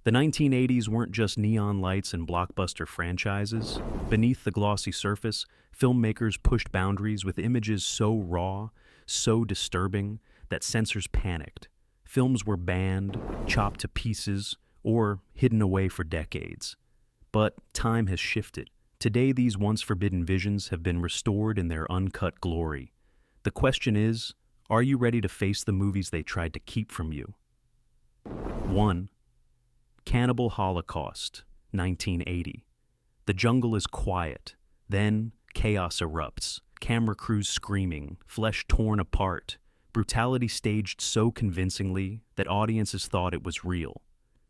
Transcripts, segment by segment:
The 1980s weren't just neon lights and blockbuster franchises. Beneath the glossy surface, filmmakers pushed boundaries with images so raw, so disturbing, that censors panicked. Films were banned, chopped to pieces, or hidden away for decades. But time has shifted. Today, these once forbidden visions have been restored in their uncut glory. The question is, are you ready to face the movies they tried to keep from you? 1. Cannibal Holocaust, 1980. The jungle is quiet. Then, chaos erupts. Camera crews screaming, flesh torn apart, brutality staged so convincingly that audiences thought it was real.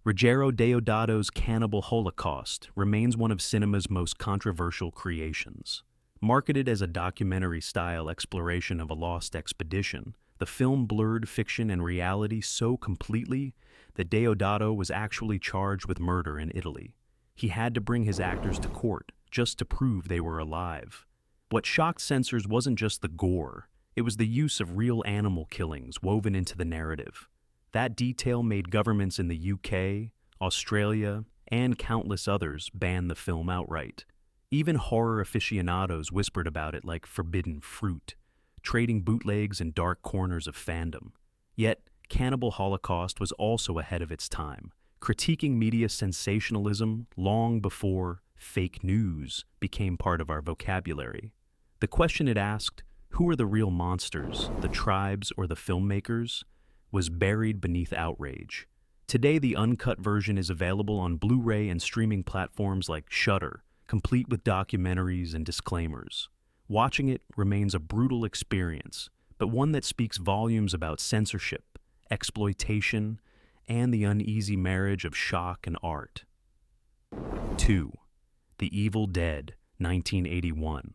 Ruggero Deodato's Cannibal Holocaust remains one of cinema's most controversial creations. Marketed as a documentary-style exploration of a lost expedition, the film blurred fiction and reality so completely that Deodato was actually charged with murder in Italy. He had to bring his actors to court just to prove they were alive. What shocked censors wasn't just the gore, it was the use of real animal killings woven into the narrative. That detail made governments in the UK, Australia, and countless others ban the film outright. Even horror aficionados whispered about it like forbidden fruit, trading bootlegs in dark corners of fandom. Yet, Cannibal Holocaust was also ahead of its time, critiquing media sensationalism long before fake news became part of our vocabulary. The question it asked, who are the real monsters, the tribes or the filmmakers, was buried beneath outrage. Today, the uncut version is available on Blu-ray and streaming platforms like Shudder, complete with documentaries and disclaimers. Watching it remains a brutal experience, but one that speaks volumes about censorship, exploitation, and the uneasy marriage of shock and art. 2. The Evil Dead, 1981.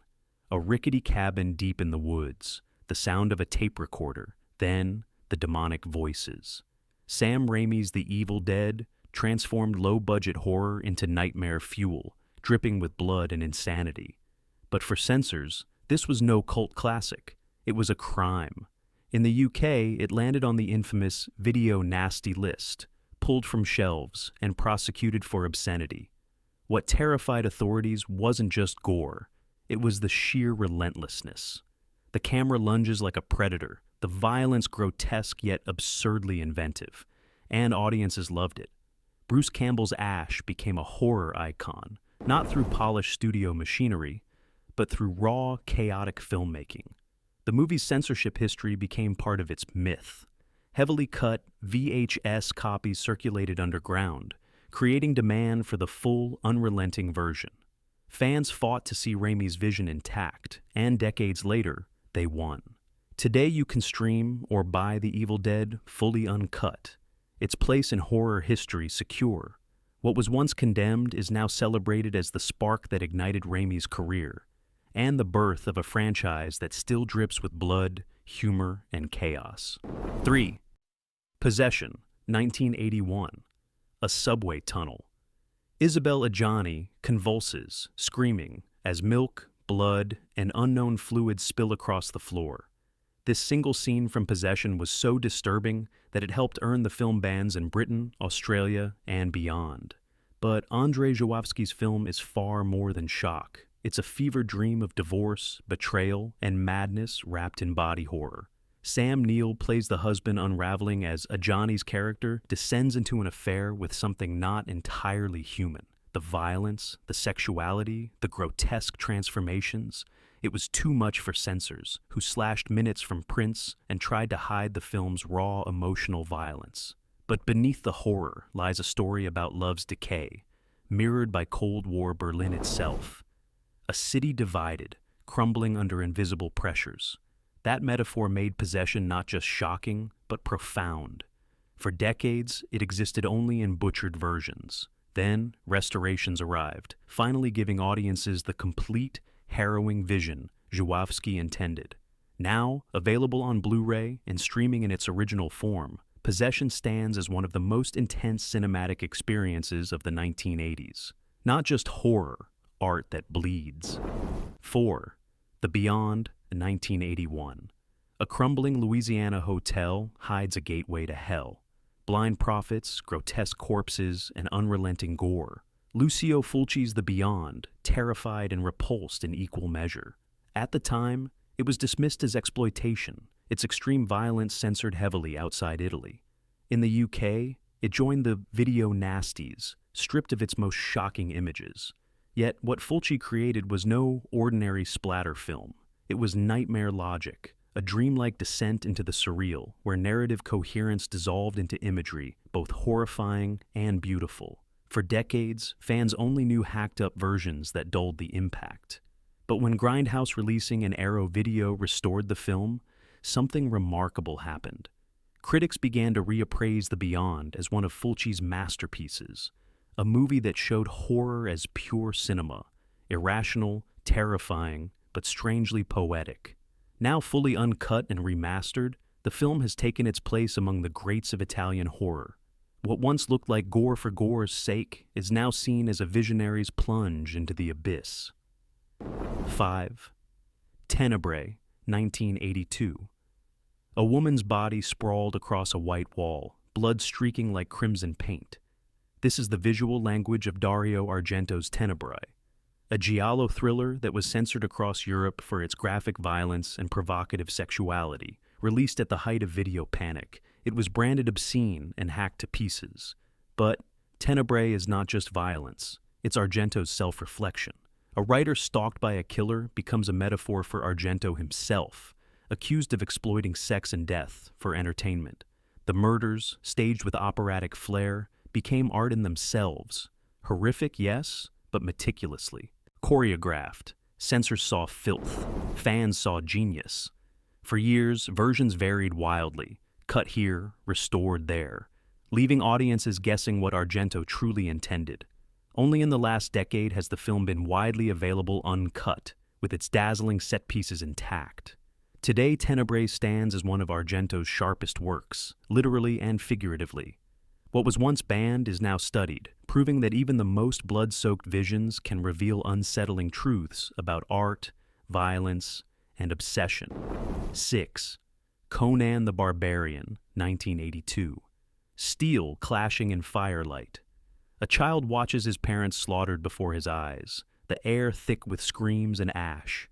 A rickety cabin deep in the woods, the sound of a tape recorder, then the demonic voices. Sam Raimi's The Evil Dead transformed low-budget horror into nightmare fuel, dripping with blood and insanity. But for censors, this was no cult classic. It was a crime. In the UK, it landed on the infamous Video Nasty list, pulled from shelves and prosecuted for obscenity. What terrified authorities wasn't just gore, it was the sheer relentlessness. The camera lunges like a predator, the violence grotesque yet absurdly inventive, and audiences loved it. Bruce Campbell's Ash became a horror icon, not through polished studio machinery, but through raw, chaotic filmmaking. The movie's censorship history became part of its myth. Heavily cut VHS copies circulated underground, creating demand for the full, unrelenting version. Fans fought to see Raimi's vision intact, and decades later, they won. Today you can stream or buy The Evil Dead fully uncut, its place in horror history secure. What was once condemned is now celebrated as the spark that ignited Raimi's career, and the birth of a franchise that still drips with blood, humor, and chaos. 3. Possession, 1981. A subway tunnel. Isabelle Adjani convulses, screaming, as milk, blood, and unknown fluids spill across the floor. This single scene from Possession was so disturbing that it helped earn the film bans in Britain, Australia, and beyond. But Andrzej Żuławski's film is far more than shock. It's a fever dream of divorce, betrayal, and madness wrapped in body horror. Sam Neill plays the husband unraveling as Ajani's character descends into an affair with something not entirely human. The violence, the sexuality, the grotesque transformations. It was too much for censors, who slashed minutes from prints and tried to hide the film's raw emotional violence. But beneath the horror lies a story about love's decay, mirrored by Cold War Berlin itself. A city divided, crumbling under invisible pressures. That metaphor made Possession not just shocking, but profound. For decades, it existed only in butchered versions. Then, restorations arrived, finally giving audiences the complete, harrowing vision Żuławski intended. Now, available on Blu-ray and streaming in its original form, Possession stands as one of the most intense cinematic experiences of the 1980s. Not just horror, art that bleeds. 4. The Beyond, 1981. A crumbling Louisiana hotel hides a gateway to hell. blind prophets, grotesque corpses, and unrelenting gore. Lucio Fulci's The Beyond terrified and repulsed in equal measure. At the time, it was dismissed as exploitation, its extreme violence censored heavily outside Italy. In the UK, it joined the video nasties, stripped of its most shocking images. Yet what Fulci created was no ordinary splatter film. It was nightmare logic, a dreamlike descent into the surreal, where narrative coherence dissolved into imagery, both horrifying and beautiful. For decades, fans only knew hacked-up versions that dulled the impact. But when Grindhouse releasing and Arrow Video restored the film, something remarkable happened. Critics began to reappraise The Beyond as one of Fulci's masterpieces, a movie that showed horror as pure cinema, irrational, terrifying, but strangely poetic. Now fully uncut and remastered, the film has taken its place among the greats of Italian horror. What once looked like gore for gore's sake is now seen as a visionary's plunge into the abyss. 5. Tenebrae, 1982. A woman's body sprawled across a white wall, blood streaking like crimson paint. This is the visual language of Dario Argento's Tenebrae, a giallo thriller that was censored across Europe for its graphic violence and provocative sexuality. Released at the height of video panic, it was branded obscene and hacked to pieces. But Tenebrae is not just violence, it's Argento's self-reflection. A writer stalked by a killer becomes a metaphor for Argento himself, accused of exploiting sex and death for entertainment. The murders, staged with operatic flair, became art in themselves. Horrific, yes, but meticulously. Choreographed, censors saw filth, fans saw genius. For years, versions varied wildly, cut here, restored there, leaving audiences guessing what Argento truly intended. Only in the last decade has the film been widely available uncut, with its dazzling set pieces intact. Today, Tenebrae stands as one of Argento's sharpest works, literally and figuratively. What was once banned is now studied, proving that even the most blood-soaked visions can reveal unsettling truths about art, violence, and obsession. 6. Conan the Barbarian, 1982. Steel clashing in firelight. A child watches his parents slaughtered before his eyes, the air thick with screams and ash.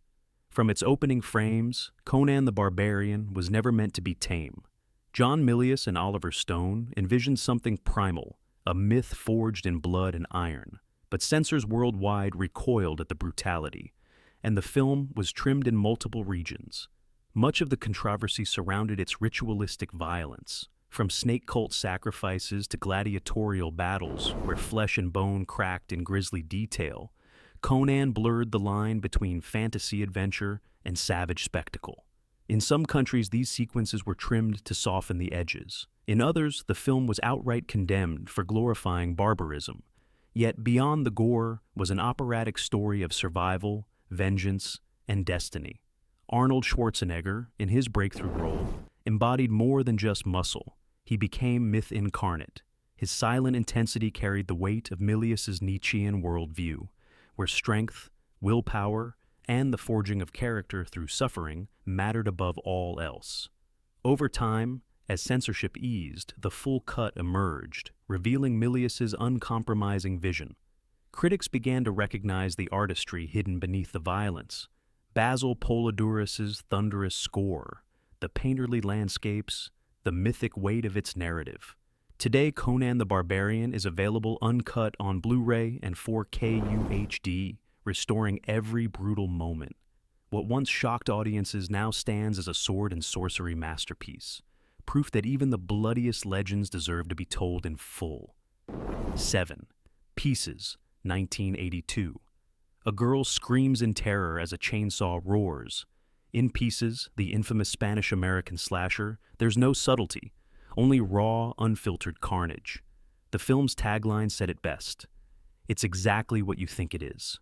From its opening frames, Conan the Barbarian was never meant to be tame. John Milius and Oliver Stone envisioned something primal, a myth forged in blood and iron. But censors worldwide recoiled at the brutality, and the film was trimmed in multiple regions. Much of the controversy surrounded its ritualistic violence, from snake cult sacrifices to gladiatorial battles where flesh and bone cracked in grisly detail. Conan blurred the line between fantasy adventure and savage spectacle. In some countries, these sequences were trimmed to soften the edges. In others, the film was outright condemned for glorifying barbarism. Yet beyond the gore was an operatic story of survival, vengeance, and destiny. Arnold Schwarzenegger, in his breakthrough role, embodied more than just muscle. He became myth incarnate. His silent intensity carried the weight of Milius's Nietzschean worldview, where strength, willpower, and the forging of character through suffering mattered above all else. Over time, as censorship eased, the full cut emerged, revealing Milius's uncompromising vision. Critics began to recognize the artistry hidden beneath the violence. Basil Polidorus's thunderous score, the painterly landscapes, the mythic weight of its narrative. Today, Conan the Barbarian is available uncut on Blu-ray and 4K UHD, restoring every brutal moment. What once shocked audiences now stands as a sword and sorcery masterpiece, proof that even the bloodiest legends deserve to be told in full. 7. Pieces, 1982. A girl screams in terror as a chainsaw roars. In Pieces, the infamous Spanish-American slasher, there's no subtlety, only raw, unfiltered carnage. The film's tagline said it best. It's exactly what you think it is.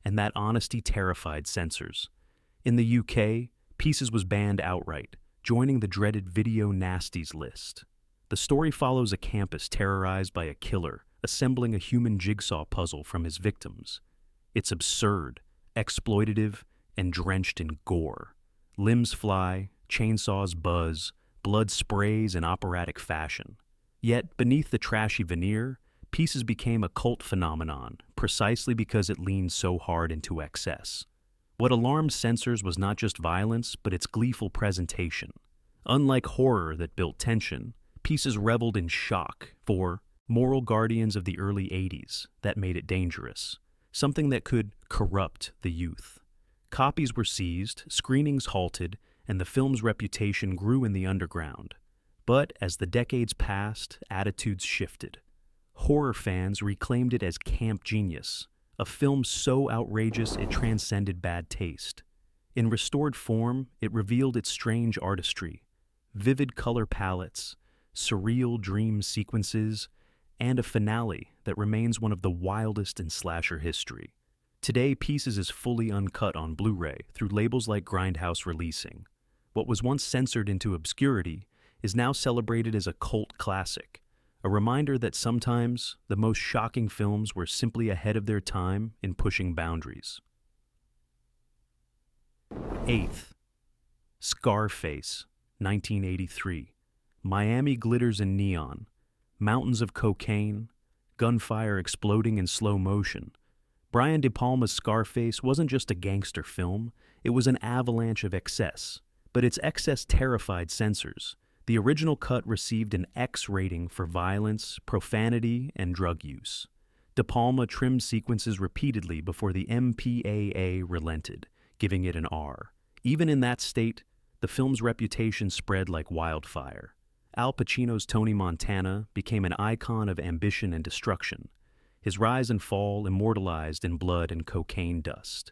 And that honesty terrified censors. In the UK, Pieces was banned outright, joining the dreaded video nasties list. The story follows a campus terrorized by a killer, assembling a human jigsaw puzzle from his victims. It's absurd, exploitative, and drenched in gore. Limbs fly, chainsaws buzz, blood sprays in operatic fashion. Yet, beneath the trashy veneer, Pieces became a cult phenomenon precisely because it leaned so hard into excess. What alarmed censors was not just violence, but its gleeful presentation. Unlike horror that built tension, Pieces reveled in shock for moral guardians of the early 80s that made it dangerous, something that could corrupt the youth. Copies were seized, screenings halted, and the film's reputation grew in the underground. But as the decades passed, attitudes shifted. Horror fans reclaimed it as camp genius, a film so outrageous it transcended bad taste. In restored form, it revealed its strange artistry, vivid color palettes, surreal dream sequences, and a finale that remains one of the wildest in slasher history. Today, Pieces is fully uncut on Blu-ray through labels like Grindhouse Releasing. What was once censored into obscurity is now celebrated as a cult classic, a reminder that sometimes the most shocking films were simply ahead of their time in pushing boundaries. 8th, Scarface, 1983. Miami glitters in neon, mountains of cocaine, gunfire exploding in slow motion. Brian De Palma's Scarface wasn't just a gangster film, it was an avalanche of excess. But its excess terrified censors. The original cut received an X rating for violence, profanity, and drug use. De Palma trimmed sequences repeatedly before the MPAA relented, giving it an R. Even in that state, the film's reputation spread like wildfire. Al Pacino's Tony Montana became an icon of ambition and destruction, his rise and fall immortalized in blood and cocaine dust.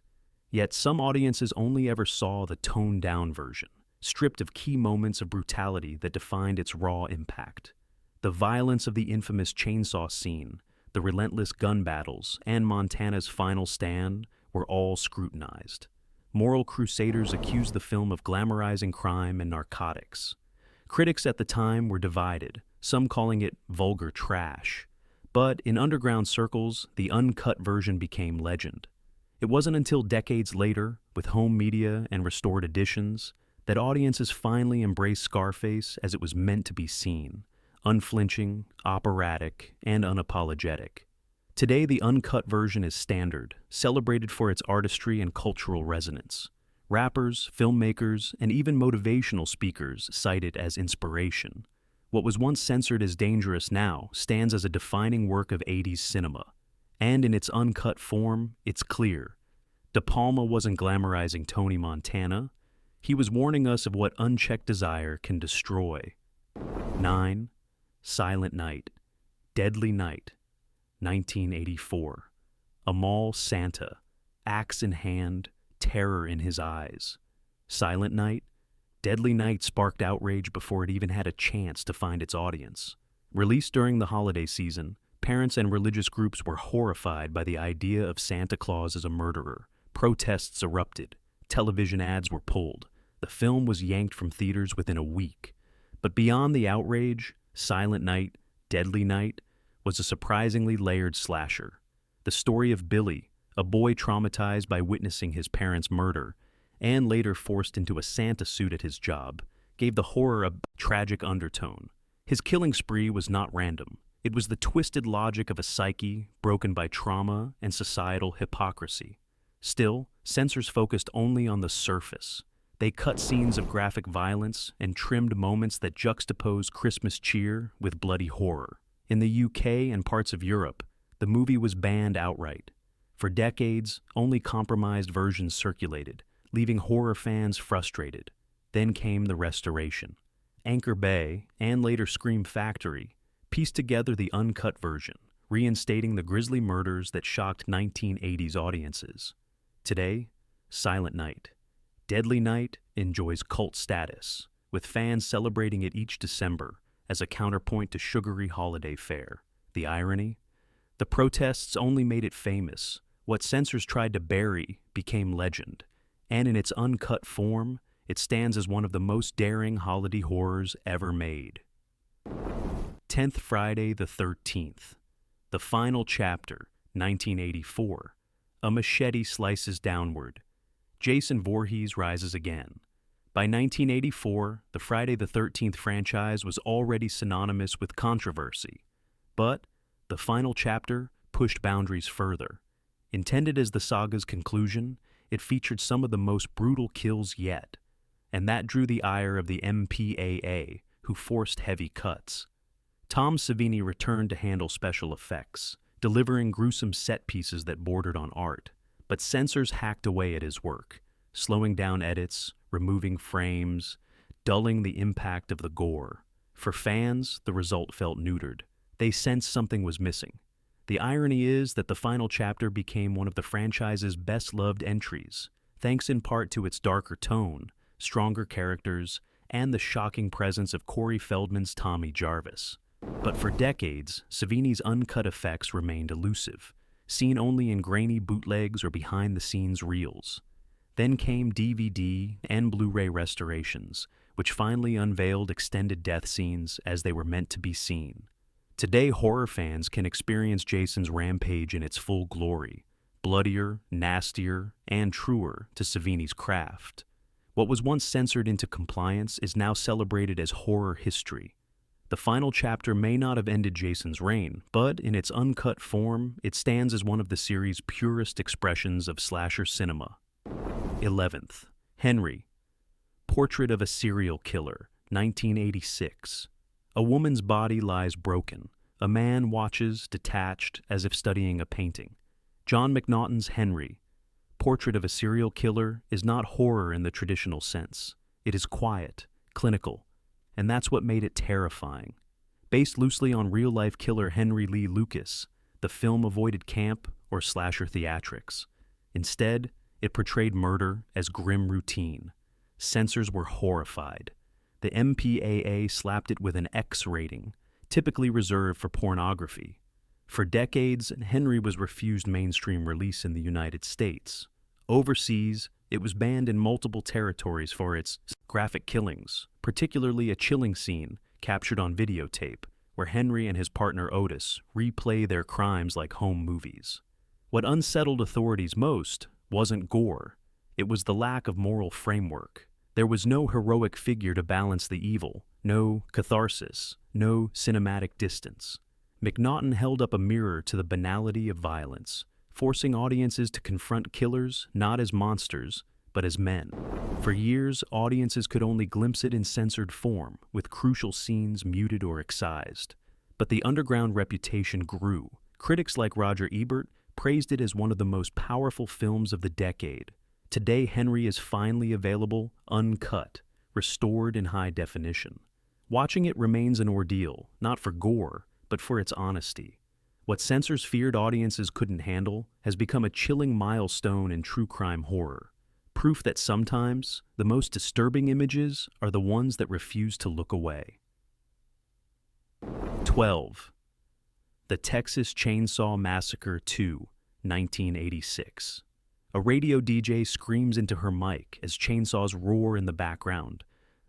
Yet some audiences only ever saw the toned-down version, stripped of key moments of brutality that defined its raw impact. The violence of the infamous chainsaw scene, the relentless gun battles, and Montana's final stand were all scrutinized. Moral crusaders accused the film of glamorizing crime and narcotics. Critics at the time were divided, some calling it vulgar trash. But in underground circles, the uncut version became legend. It wasn't until decades later, with home media and restored editions, that audiences finally embraced Scarface as it was meant to be seen, unflinching, operatic, and unapologetic. Today, the uncut version is standard, celebrated for its artistry and cultural resonance. Rappers, filmmakers, and even motivational speakers cite it as inspiration. What was once censored as dangerous now stands as a defining work of 80s cinema. And in its uncut form, it's clear. De Palma wasn't glamorizing Tony Montana. He was warning us of what unchecked desire can destroy. 9. Silent Night. Deadly Night. 1984. Amal Santa. Axe in hand, terror in his eyes. Silent Night. Deadly Night sparked outrage before it even had a chance to find its audience. Released during the holiday season, parents and religious groups were horrified by the idea of Santa Claus as a murderer. Protests erupted. Television ads were pulled. The film was yanked from theaters within a week. But beyond the outrage, Silent Night, Deadly Night was a surprisingly layered slasher. The story of Billy, a boy traumatized by witnessing his parents' murder, and later forced into a Santa suit at his job, gave the horror a tragic undertone. His killing spree was not random. It was the twisted logic of a psyche broken by trauma and societal hypocrisy. Still, censors focused only on the surface. They cut scenes of graphic violence and trimmed moments that juxtaposed Christmas cheer with bloody horror. In the UK and parts of Europe, the movie was banned outright. For decades, only compromised versions circulated, leaving horror fans frustrated. Then came the restoration. Anchor Bay, and later Scream Factory, pieced together the uncut version, reinstating the grisly murders that shocked 1980s audiences. Today, Silent Night. Deadly Night enjoys cult status, with fans celebrating it each December as a counterpoint to sugary holiday fare. The irony? The protests only made it famous. What censors tried to bury became legend. And in its uncut form, it stands as one of the most daring holiday horrors ever made. 10th Friday the 13th. The Final Chapter, 1984. A machete slices downward. Jason Voorhees rises again. By 1984, the Friday the 13th franchise was already synonymous with controversy. But the final chapter pushed boundaries further. Intended as the saga's conclusion, it featured some of the most brutal kills yet, and that drew the ire of the MPAA, who forced heavy cuts. Tom Savini returned to handle special effects, delivering gruesome set pieces that bordered on art, but censors hacked away at his work, slowing down edits, removing frames, dulling the impact of the gore. For fans, the result felt neutered. They sensed something was missing. The irony is that the final chapter became one of the franchise's best-loved entries, thanks in part to its darker tone, stronger characters, and the shocking presence of Corey Feldman's Tommy Jarvis. But for decades, Savini's uncut effects remained elusive, seen only in grainy bootlegs or behind-the-scenes reels. Then came DVD and Blu-ray restorations, which finally unveiled extended death scenes as they were meant to be seen. Today, horror fans can experience Jason's rampage in its full glory, bloodier, nastier, and truer to Savini's craft. What was once censored into compliance is now celebrated as horror history. The final chapter may not have ended Jason's reign, but in its uncut form, it stands as one of the series' purest expressions of slasher cinema. 11th. Henry. Portrait of a Serial Killer, 1986. A woman's body lies broken. A man watches, detached, as if studying a painting. John McNaughton's Henry. Portrait of a Serial Killer is not horror in the traditional sense. It is quiet, clinical, and that's what made it terrifying. Based loosely on real-life killer Henry Lee Lucas, the film avoided camp or slasher theatrics. Instead, it portrayed murder as grim routine. Censors were horrified. The MPAA slapped it with an X rating, typically reserved for pornography. For decades, Henry was refused mainstream release in the United States. Overseas, it was banned in multiple territories for its graphic killings, particularly a chilling scene captured on videotape, where Henry and his partner Otis replay their crimes like home movies. What unsettled authorities most wasn't gore. It was the lack of moral framework. There was no heroic figure to balance the evil, no catharsis, no cinematic distance. McNaughton held up a mirror to the banality of violence, forcing audiences to confront killers not as monsters, but as men. For years, audiences could only glimpse it in censored form, with crucial scenes muted or excised. But the underground reputation grew. Critics like Roger Ebert praised it as one of the most powerful films of the decade. Today, Henry is finally available, uncut, restored in high definition. Watching it remains an ordeal, not for gore, but for its honesty. What censors feared audiences couldn't handle has become a chilling milestone in true crime horror. Proof that sometimes the most disturbing images are the ones that refuse to look away. 12. The Texas Chainsaw Massacre 2, 1986. A radio DJ screams into her mic as chainsaws roar in the background.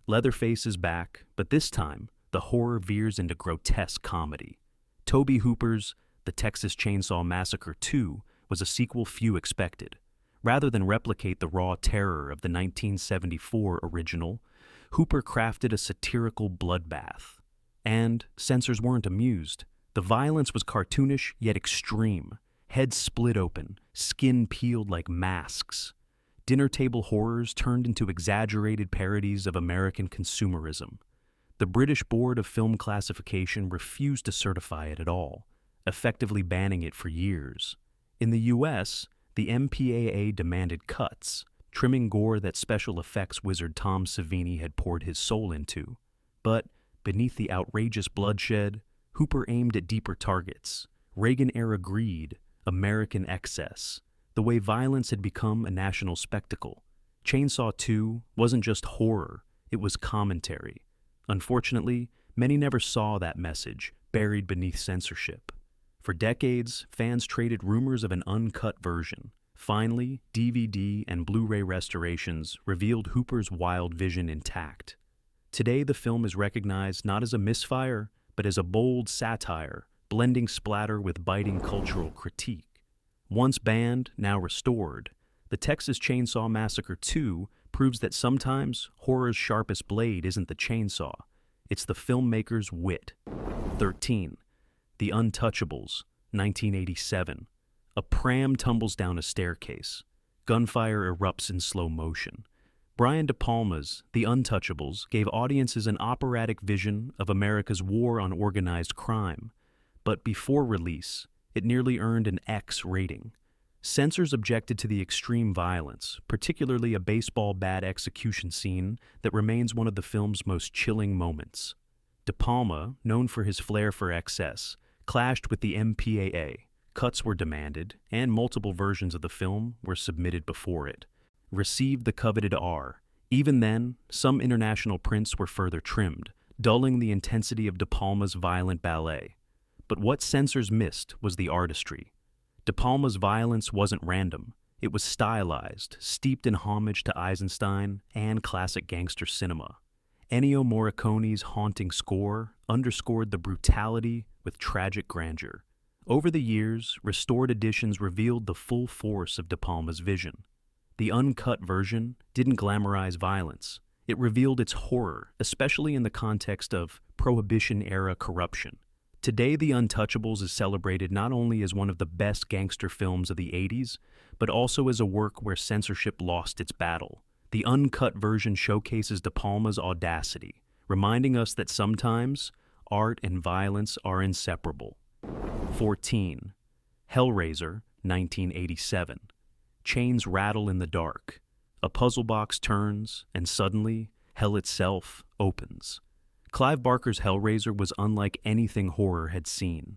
Leatherface is back, but this time, the horror veers into grotesque comedy. Tobe Hooper's The Texas Chainsaw Massacre 2 was a sequel few expected. Rather than replicate the raw terror of the 1974 original, Hooper crafted a satirical bloodbath. And censors weren't amused. The violence was cartoonish yet extreme. Heads split open, skin peeled like masks. Dinner table horrors turned into exaggerated parodies of American consumerism. The British Board of Film Classification refused to certify it at all, effectively banning it for years. In the US, the MPAA demanded cuts, trimming gore that special effects wizard Tom Savini had poured his soul into. But beneath the outrageous bloodshed, Hooper aimed at deeper targets: Reagan-era greed, American excess, the way violence had become a national spectacle. Chainsaw 2 wasn't just horror, it was commentary. Unfortunately, many never saw that message buried beneath censorship. For decades, fans traded rumors of an uncut version. Finally, DVD and Blu-ray restorations revealed Hooper's wild vision intact. Today, the film is recognized not as a misfire, but as a bold satire, blending splatter with biting cultural critique. Once banned, now restored, The Texas Chainsaw Massacre 2 proves that sometimes horror's sharpest blade isn't the chainsaw, it's the filmmaker's wit. 13. The Untouchables, 1987. A pram tumbles down a staircase. Gunfire erupts in slow motion. Brian De Palma's The Untouchables gave audiences an operatic vision of America's war on organized crime. But before release, it nearly earned an X rating. Censors objected to the extreme violence, particularly a baseball bat execution scene that remains one of the film's most chilling moments. De Palma, known for his flair for excess, clashed with the MPAA. Cuts were demanded, and multiple versions of the film were submitted before it. Received the coveted R. Even then, some international prints were further trimmed, dulling the intensity of De Palma's violent ballet. But what censors missed was the artistry. De Palma's violence wasn't random. It was stylized, steeped in homage to Eisenstein and classic gangster cinema. Ennio Morricone's haunting score underscored the brutality with tragic grandeur. Over the years, restored editions revealed the full force of De Palma's vision. The uncut version didn't glamorize violence. It revealed its horror, especially in the context of Prohibition-era corruption. Today, The Untouchables is celebrated not only as one of the best gangster films of the 80s, but also as a work where censorship lost its battle. The uncut version showcases De Palma's audacity, reminding us that sometimes art and violence are inseparable. 14. Hellraiser, 1987. Chains rattle in the dark. A puzzle box turns, and suddenly, hell itself opens. Clive Barker's Hellraiser was unlike anything horror had seen.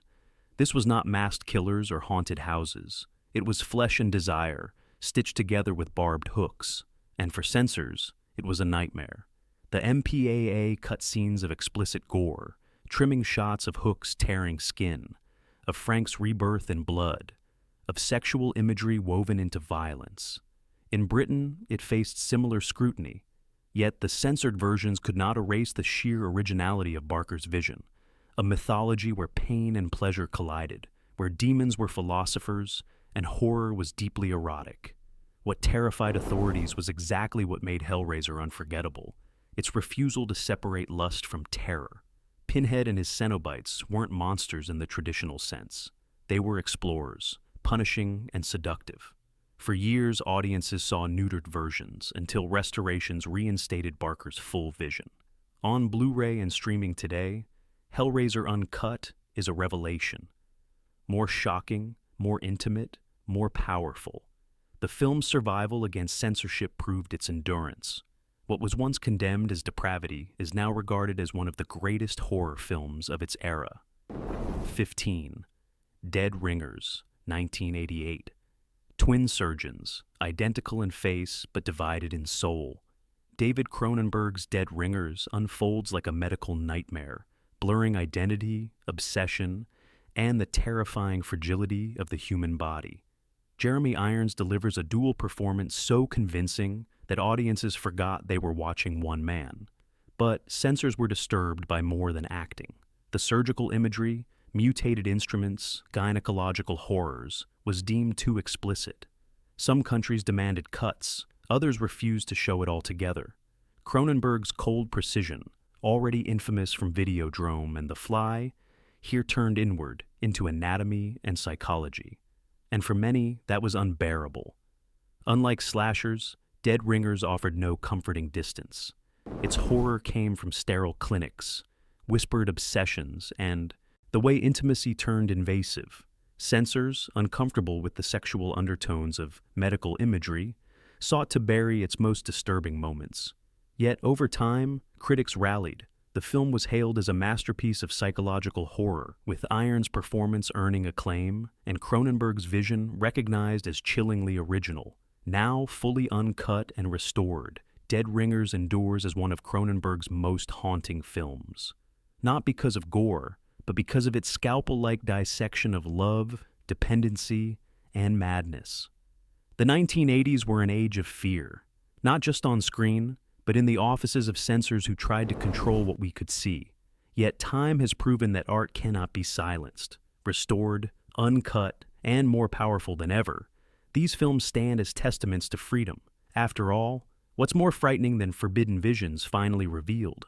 This was not masked killers or haunted houses. It was flesh and desire, stitched together with barbed hooks. And for censors, it was a nightmare. The MPAA cut scenes of explicit gore, trimming shots of hooks tearing skin, of Frank's rebirth in blood, of sexual imagery woven into violence. In Britain, it faced similar scrutiny, yet the censored versions could not erase the sheer originality of Barker's vision, a mythology where pain and pleasure collided, where demons were philosophers and horror was deeply erotic. What terrified authorities was exactly what made Hellraiser unforgettable, its refusal to separate lust from terror. Pinhead and his Cenobites weren't monsters in the traditional sense. They were explorers, punishing and seductive. For years, audiences saw neutered versions until restorations reinstated Barker's full vision. On Blu-ray and streaming today, Hellraiser Uncut is a revelation. More shocking, more intimate, more powerful. The film's survival against censorship proved its endurance. What was once condemned as depravity is now regarded as one of the greatest horror films of its era. 15. Dead Ringers, 1988. Twin surgeons, identical in face but divided in soul. David Cronenberg's Dead Ringers unfolds like a medical nightmare, blurring identity, obsession, and the terrifying fragility of the human body. Jeremy Irons delivers a dual performance so convincing that audiences forgot they were watching one man. But censors were disturbed by more than acting. The surgical imagery, mutated instruments, gynecological horrors, was deemed too explicit. Some countries demanded cuts, others refused to show it altogether. Cronenberg's cold precision, already infamous from Videodrome and The Fly, here turned inward into anatomy and psychology. And for many, that was unbearable. Unlike slashers, Dead Ringers offered no comforting distance. Its horror came from sterile clinics, whispered obsessions, and the way intimacy turned invasive. Censors, uncomfortable with the sexual undertones of medical imagery, sought to bury its most disturbing moments. Yet over time, critics rallied. The film was hailed as a masterpiece of psychological horror, with Irons' performance earning acclaim and Cronenberg's vision recognized as chillingly original. Now fully uncut and restored, Dead Ringers endures as one of Cronenberg's most haunting films. Not because of gore, but because of its scalpel-like dissection of love, dependency, and madness. The 1980s were an age of fear, not just on screen, but in the offices of censors who tried to control what we could see. Yet time has proven that art cannot be silenced, restored, uncut, and more powerful than ever. These films stand as testaments to freedom. After all, What's more frightening than forbidden visions finally revealed?